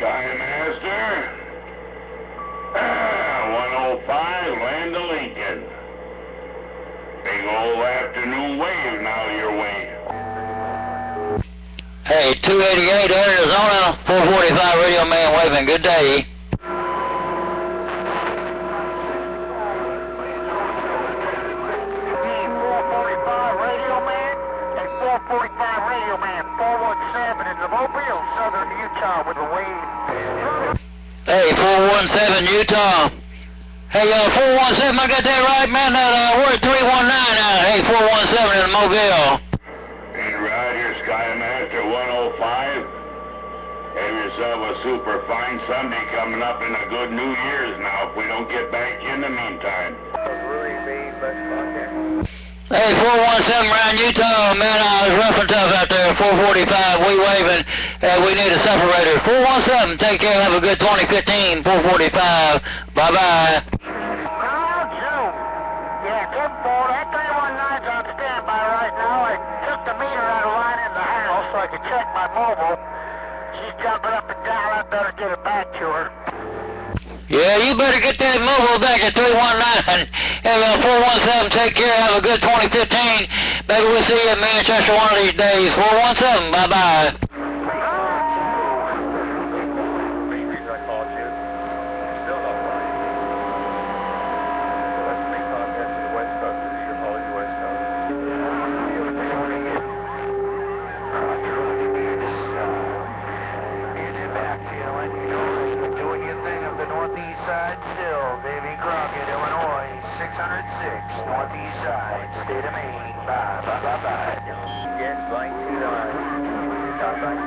Skymaster. 105, land of Lincoln. Big old afternoon wave now your way. Hey, 288 Arizona, 445 Radio Man waving. Good day. Radio Man, 417 in the Mobile, southern Utah with a wave. Hey, 417 Utah. Hey, 417, I got that right, man? We're at 319 now. Hey, 417 in the Mobile. And Roger, Skymaster 105. Have yourself a super fine Sunday coming up and a good New Year's now if we don't get back in the meantime. Hey, 417 around Utah, man, it's rough and tough out there. 445, we waving. We need a separator. 417, take care, have a good 2015. 445, bye-bye. Hello, Joe. Yeah, 10-4, that 319's on standby right now. I took the meter out of line in the house so I could check my mobile. She's jumping up and down. I better get it back to her. Yeah, you better get that mobile back at 319. Hey, 417, take care, have a good 2015. Maybe we'll see you in Manchester one of these days. 417, bye-bye.